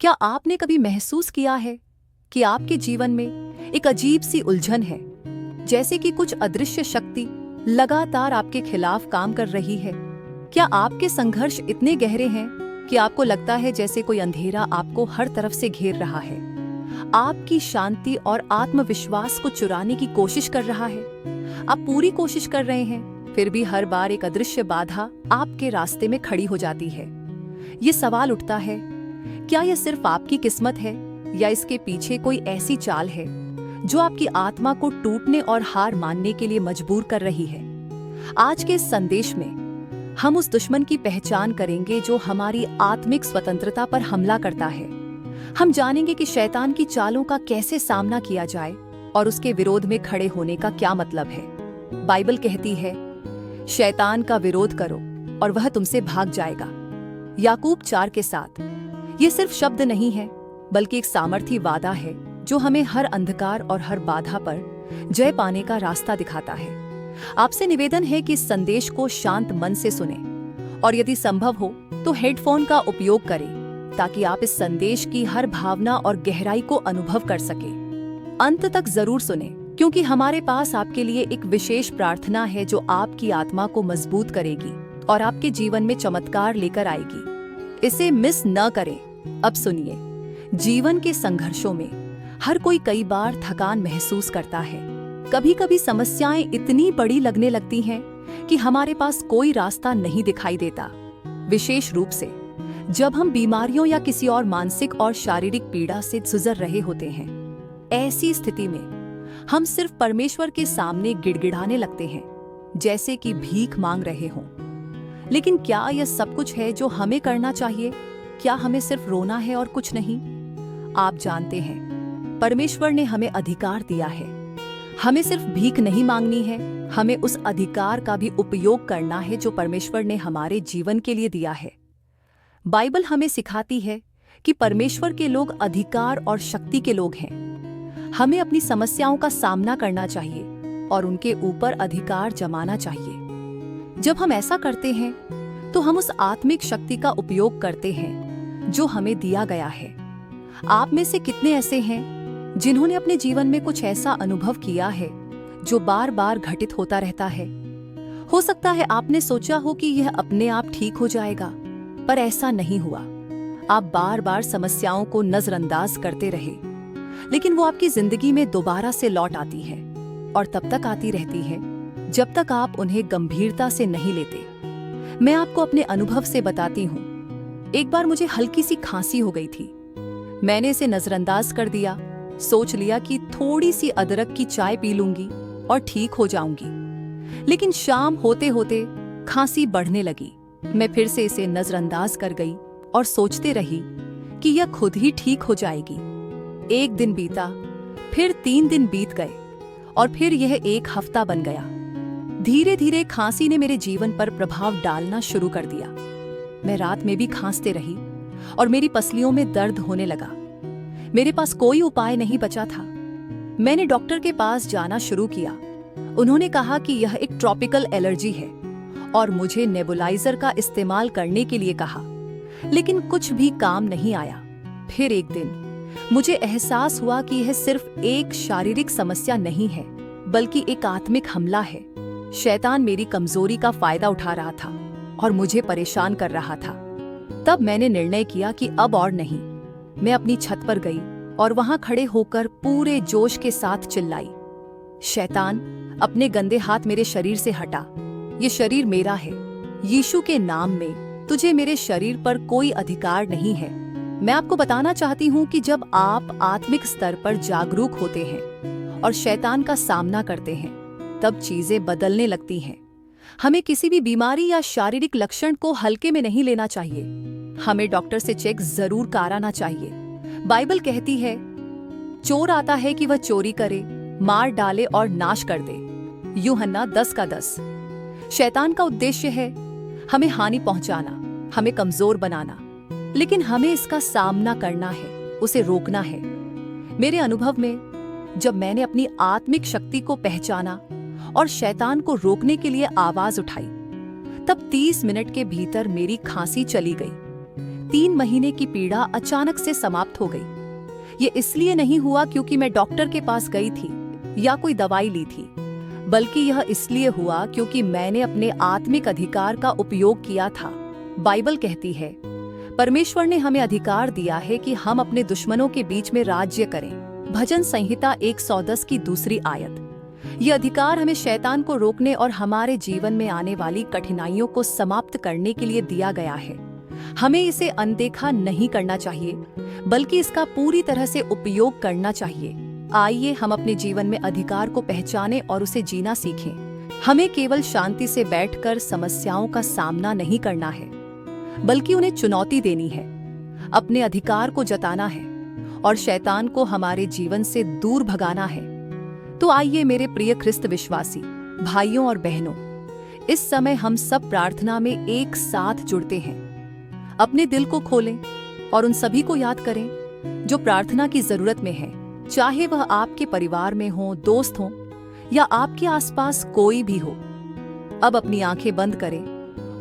क्या आपने कभी महसूस किया है कि आपके जीवन में एक अजीब सी उलझन है, जैसे कि कुछ अदृश्य शक्ति लगातार आपके खिलाफ काम कर रही है? क्या आपके संघर्ष इतने गहरे हैं कि आपको लगता है जैसे कोई अंधेरा आपको हर तरफ से घेर रहा है, आपकी शांति और आत्मविश्वास को चुराने की कोशिश कर रहा है? आप पूरी कोशिश कर रहे हैं, फिर भी हर बार एक अदृश्य बाधा आपके रास्ते में खड़ी हो जाती है। ये सवाल उठता है, क्या यह सिर्फ आपकी किस्मत है या इसके पीछे कोई ऐसी चाल है जो आपकी आत्मा को टूटने और हार मानने के लिए मजबूर कर रही है? आज के इस संदेश में हम उस दुश्मन की पहचान करेंगे जो हमारी आत्मिक स्वतंत्रता पर हमला करता है। हम जानेंगे कि शैतान की चालों का कैसे सामना किया जाए और उसके विरोध में खड़े होने का क्या मतलब है। बाइबल कहती है, शैतान का विरोध करो और वह तुमसे भाग जाएगा। याकूब 4 के 7। ये सिर्फ शब्द नहीं है, बल्कि एक सामर्थी वादा है जो हमें हर अंधकार और हर बाधा पर जय पाने का रास्ता दिखाता है। आपसे निवेदन है कि इस संदेश को शांत मन से सुने और यदि संभव हो तो हेडफोन का उपयोग करें ताकि आप इस संदेश की हर भावना और गहराई को अनुभव कर सके। अंत तक जरूर सुने, क्योंकि हमारे पास आपके लिए एक विशेष प्रार्थना है जो आपकी आत्मा को मजबूत करेगी और आपके जीवन में चमत्कार लेकर आएगी। इसे मिस न करें। अब सुनिए, जीवन के संघर्षों में हर कोई कई बार थकान महसूस करता है। कभी कभी समस्याएं इतनी बड़ी लगने लगती हैं कि हमारे पास कोई रास्ता नहीं दिखाई देता, विशेष रूप से जब हम बीमारियों या किसी और मानसिक और शारीरिक पीड़ा से गुजर रहे होते हैं। ऐसी स्थिति में हम सिर्फ परमेश्वर के सामने गिड़गिड़ाने लगते हैं, जैसे कि भीख मांग रहे हों। लेकिन क्या यह सब कुछ है जो हमें करना चाहिए? क्या हमें सिर्फ रोना है और कुछ नहीं? आप जानते हैं, परमेश्वर ने हमें अधिकार दिया है। हमें सिर्फ भीख नहीं मांगनी है, हमें उस अधिकार का भी उपयोग करना है जो परमेश्वर ने हमारे जीवन के लिए दिया है। बाइबल हमें सिखाती है कि परमेश्वर के लोग अधिकार और शक्ति के लोग हैं। हमें अपनी समस्याओं का सामना करना चाहिए और उनके ऊपर अधिकार जमाना चाहिए। जब हम ऐसा करते हैं तो हम उस आत्मिक शक्ति का उपयोग करते हैं जो हमें दिया गया है। आप में से कितने ऐसे हैं जिन्होंने अपने जीवन में कुछ ऐसा अनुभव किया है जो बार बार घटित होता रहता है? हो सकता है आपने सोचा हो कि यह अपने आप ठीक हो जाएगा, पर ऐसा नहीं हुआ। आप बार बार समस्याओं को नजरअंदाज करते रहे, लेकिन वो आपकी जिंदगी में दोबारा से लौट आती है और तब तक आती रहती है जब तक आप उन्हें गंभीरता से नहीं लेते। मैं आपको अपने अनुभव से बताती हूँ। एक बार मुझे हल्की सी खांसी हो गई थी। मैंने इसे नजरअंदाज कर दिया, सोच लिया कि थोड़ी सी अदरक की चाय पी लूंगी और ठीक हो जाऊंगी। लेकिन शाम होते होते खांसी बढ़ने लगी। मैं फिर से इसे नजरअंदाज कर गई और सोचते रही कि यह खुद ही ठीक हो जाएगी। 1 दिन बीता, फिर 3 दिन बीत गए और फिर यह 1 हफ्ता बन गया। धीरे धीरे खांसी ने मेरे जीवन पर प्रभाव डालना शुरू कर दिया। मैं रात में भी खांसते रही और मेरी पसलियों में दर्द होने लगा। मेरे पास कोई उपाय नहीं बचा था। मैंने डॉक्टर के पास जाना शुरू किया। उन्होंने कहा कि यह एक ट्रॉपिकल एलर्जी है और मुझे नेबुलाइजर का इस्तेमाल करने के लिए कहा, लेकिन कुछ भी काम नहीं आया। फिर एक दिन मुझे एहसास हुआ कि यह सिर्फ एक शारीरिक समस्या नहीं है, बल्कि एक आत्मिक हमला है। शैतान मेरी कमजोरी का फायदा उठा रहा था और मुझे परेशान कर रहा था। तब मैंने निर्णय किया कि अब और नहीं। मैं अपनी छत पर गई और वहां खड़े होकर पूरे जोश के साथ चिल्लाई, शैतान, अपने गंदे हाथ मेरे शरीर से हटा। ये शरीर मेरा है। यीशु के नाम में तुझे मेरे शरीर पर कोई अधिकार नहीं है। मैं आपको बताना चाहती हूँ कि जब आप आत्मिक स्तर पर जागरूक होते हैं और शैतान का सामना करते हैं, तब चीजें बदलने लगती हैं। हमें किसी भी बीमारी या शारीरिक लक्षण को हल्के में नहीं लेना चाहिए। हमें डॉक्टर से चेक जरूर कराना चाहिए। बाइबल कहती है, चोर आता है कि वह चोरी करे, मार डाले और नाश कर दे। यूहन्ना 10 का 10। शैतान का उद्देश्य है हमें हानि पहुंचाना, हमें कमजोर बनाना, लेकिन हमें इसका सामना करना है, उसे रोकना है। मेरे अनुभव में जब मैंने अपनी आत्मिक शक्ति को पहचाना और शैतान को रोकने के लिए आवाज उठाई, तब 30 मिनट के भीतर मेरी खांसी चली गई। 3 महीने की पीड़ा अचानक से समाप्त हो गई। ये इसलिए नहीं हुआ क्योंकि मैं डॉक्टर के पास गई थी या कोई दवाई ली थी, बल्कि यह इसलिए हुआ क्योंकि मैंने अपने आत्मिक अधिकार का उपयोग किया था। बाइबल कहती है, परमेश्वर ने हमें अधिकार दिया है कि हम अपने दुश्मनों के बीच में राज्य करें। भजन संहिता 110 की 2 आयत। ये अधिकार हमें शैतान को रोकने और हमारे जीवन में आने वाली कठिनाइयों को समाप्त करने के लिए दिया गया है। हमें इसे अनदेखा नहीं करना चाहिए, बल्कि इसका पूरी तरह से उपयोग करना चाहिए। आइए हम अपने जीवन में अधिकार को पहचानें और उसे जीना सीखें। हमें केवल शांति से बैठकर समस्याओं का सामना नहीं करना है, बल्कि उन्हें चुनौती देनी है, अपने अधिकार को जताना है और शैतान को हमारे जीवन से दूर भगाना है। तो आइए मेरे प्रिय ख्रिस्त विश्वासी भाइयों और बहनों, इस समय हम सब प्रार्थना में एक साथ जुड़ते हैं। अपने दिल को खोलें और उन सभी को याद करें जो प्रार्थना की जरूरत में है, चाहे वह आपके परिवार में हो, दोस्त हो या आपके आसपास कोई भी हो। अब अपनी आंखें बंद करें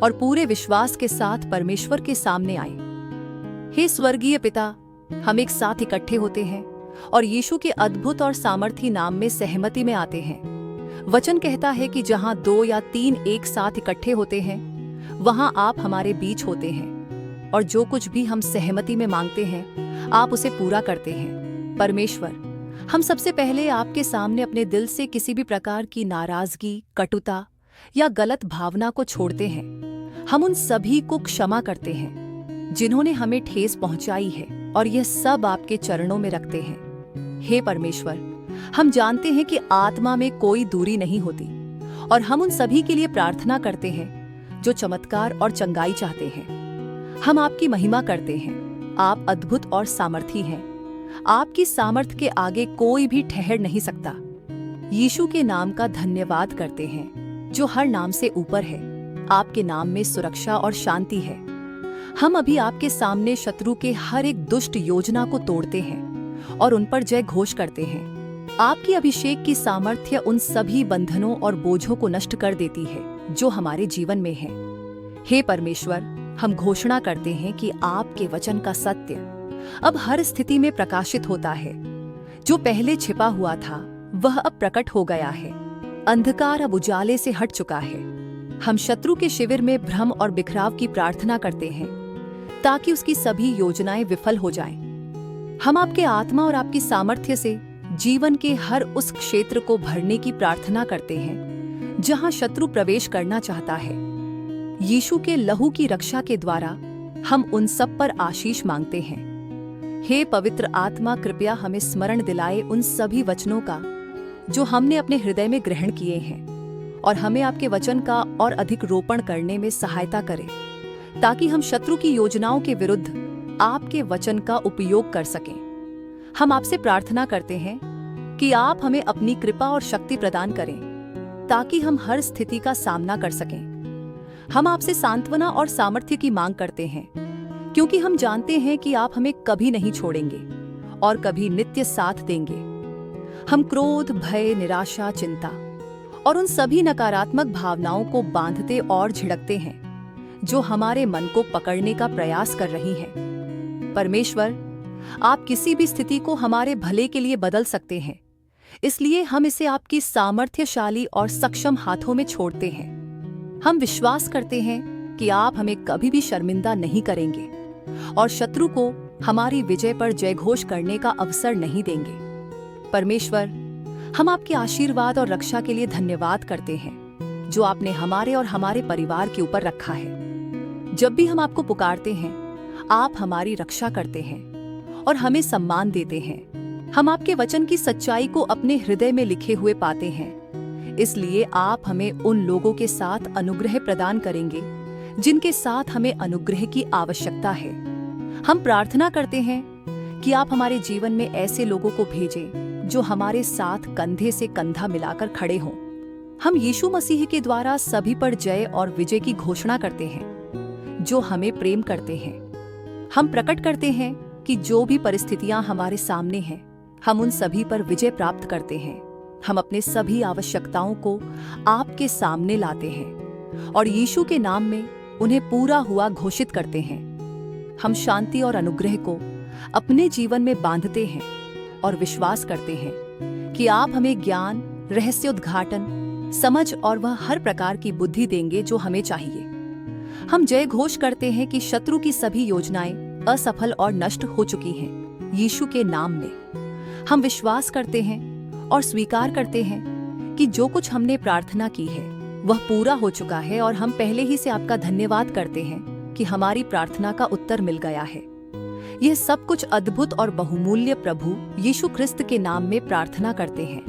और पूरे विश्वास के साथ परमेश्वर के सामने आए। हे स्वर्गीय पिता, हम एक साथ इकट्ठे होते हैं और यीशु के अद्भुत और सामर्थी नाम में सहमति में आते हैं। वचन कहता है कि जहां 2 या 3 एक साथ इकट्ठे होते हैं, वहां आप हमारे बीच होते हैं, और जो कुछ भी हम सहमति में मांगते हैं आप उसे पूरा करते हैं। परमेश्वर, हम सबसे पहले आपके सामने अपने दिल से किसी भी प्रकार की नाराजगी, कटुता या गलत भावना को छोड़ते हैं। हम उन सभी को क्षमा करते हैं जिन्होंने हमें ठेस पहुंचाई है, और यह सब आपके चरणों में रखते हैं। हे परमेश्वर, हम जानते हैं कि आत्मा में कोई दूरी नहीं होती, और हम उन सभी के लिए प्रार्थना करते हैं जो चमत्कार और चंगाई चाहते हैं। हम आपकी महिमा करते हैं। आप अद्भुत और सामर्थी हैं। आपकी सामर्थ के आगे कोई भी ठहर नहीं सकता। यीशु के नाम का धन्यवाद करते हैं जो हर नाम से ऊपर है। आपके नाम में सुरक्षा और शांति है। हम अभी आपके सामने शत्रु के हर एक दुष्ट योजना को तोड़ते हैं और उन पर जय घोष करते हैं। आपकी अभिषेक की सामर्थ्य उन सभी बंधनों और बोझों को नष्ट कर देती है जो हमारे जीवन में है। हे परमेश्वर, हम घोषणा करते हैं कि आपके वचन का सत्य अब हर स्थिति में प्रकाशित होता है। जो पहले छिपा हुआ था वह अब प्रकट हो गया है। अंधकार अब उजाले से हट चुका है। हम शत्रु के शिविर में भ्रम और बिखराव की प्रार्थना करते हैं ताकि उसकी सभी योजनाएं विफल हो जाएं। हम आपके आत्मा और आपकी सामर्थ्य से जीवन के हर उस क्षेत्र को भरने की प्रार्थना करते हैं जहां शत्रु प्रवेश करना चाहता है। यीशु के लहू की रक्षा के द्वारा हम उन सब पर आशीष मांगते हैं। हे पवित्र आत्मा, कृपया हमें स्मरण दिलाए उन सभी वचनों का जो हमने अपने हृदय में ग्रहण किए हैं, और हमें आपके वचन का और अधिक रोपण करने में सहायता करें ताकि हम शत्रु की योजनाओं के विरुद्ध आपके वचन का उपयोग कर सकें। हम आपसे प्रार्थना करते हैं कि आप हमें अपनी कृपा और शक्ति प्रदान करें ताकि हम हर स्थिति का सामना कर सकें। हम आपसे सांत्वना और सामर्थ्य की मांग करते हैं क्योंकि हम जानते हैं कि आप हमें कभी नहीं छोड़ेंगे और कभी नित्य साथ देंगे। हम क्रोध, भय, निराशा, चिंता और उन सभी नकारात्मक भावनाओं को बांधते और झिड़कते हैं जो हमारे मन को पकड़ने का प्रयास कर रही हैं। परमेश्वर, आप किसी भी स्थिति को हमारे भले के लिए बदल सकते हैं, इसलिए हम इसे आपकी सामर्थ्यशाली और सक्षम हाथों में छोड़ते हैं। हम विश्वास करते हैं कि आप हमें कभी भी शर्मिंदा नहीं करेंगे और शत्रु को हमारी विजय पर जयघोष करने का अवसर नहीं देंगे। परमेश्वर, हम आपके आशीर्वाद और रक्षा के लिए धन्यवाद करते हैं जो आपने हमारे और हमारे परिवार के ऊपर रखा है। जब भी हम आपको पुकारते हैं, आप हमारी रक्षा करते हैं और हमें सम्मान देते हैं। हम आपके वचन की सच्चाई को अपने हृदय में लिखे हुए पाते हैं, इसलिए आप हमें उन लोगों के साथ अनुग्रह प्रदान करेंगे जिनके साथ हमें अनुग्रह की आवश्यकता है। हम प्रार्थना करते हैं कि आप हमारे जीवन में ऐसे लोगों को भेजें जो हमारे साथ कंधे से कंधा मिलाकर खड़े हों। हम यीशु मसीह के द्वारा सभी पर जय और विजय की घोषणा करते हैं जो हमें प्रेम करते हैं। हम प्रकट करते हैं कि जो भी परिस्थितियां हमारे सामने हैं, हम उन सभी पर विजय प्राप्त करते हैं। हम अपने सभी आवश्यकताओं को आपके सामने लाते हैं और यीशु के नाम में उन्हें पूरा हुआ घोषित करते हैं। हम शांति और अनुग्रह को अपने जीवन में बांधते हैं और विश्वास करते हैं कि आप हमें ज्ञान, रहस्योद्घाटन, समझ और वह हर प्रकार की बुद्धि देंगे जो हमें चाहिए। हम जय घोष करते हैं कि शत्रु की सभी योजनाएं असफल और नष्ट हो चुकी हैं यीशु के नाम में। हम विश्वास करते हैं और स्वीकार करते हैं कि जो कुछ हमने प्रार्थना की है वह पूरा हो चुका है और हम पहले ही से आपका धन्यवाद करते हैं कि हमारी प्रार्थना का उत्तर मिल गया है। यह सब कुछ अद्भुत और बहुमूल्य प्रभु यीशु ख्रिस्त के नाम में प्रार्थना करते हैं,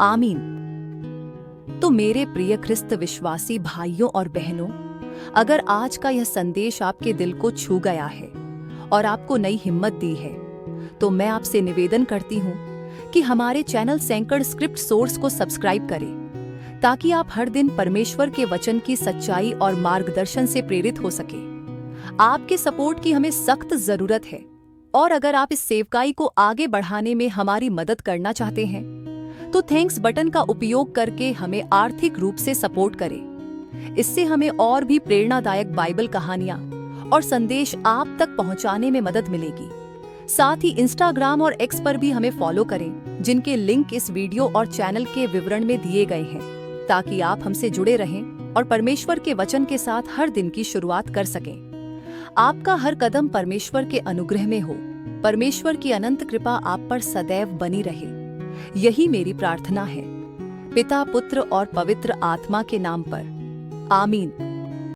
आमीन। तो मेरे प्रिय ख्रिस्त विश्वासी भाइयों और बहनों, अगर आज का यह संदेश आपके दिल को छू गया है और आपको नई हिम्मत दी है, तो मैं आपसे निवेदन करती हूँ कि हमारे चैनल सैंकड़ स्क्रिप्ट सोर्स को सब्सक्राइब करें, ताकि आप हर दिन परमेश्वर के वचन की सच्चाई और मार्गदर्शन से प्रेरित हो सके। आपके सपोर्ट की हमें सख्त जरूरत है, और अगर आप इस सेवकाई को आगे बढ़ाने में हमारी मदद करना चाहते हैं तो थैंक्स बटन का उपयोग करके हमें आर्थिक रूप से सपोर्ट करें। इससे हमें और भी प्रेरणादायक बाइबल कहानियां और संदेश आप तक पहुंचाने में मदद मिलेगी। साथ ही इंस्टाग्राम और एक्स पर भी हमें फॉलो करें, जिनके लिंक इस वीडियो और चैनल के विवरण में दिए गए हैं, ताकि आप हमसे जुड़े रहें और परमेश्वर के वचन के साथ हर दिन की शुरुआत कर सकें। आपका हर कदम परमेश्वर के अनुग्रह में हो। परमेश्वर की अनंत कृपा आप पर सदैव बनी रहे, यही मेरी प्रार्थना है, पिता, पुत्र और पवित्र आत्मा के नाम पर, आमीन।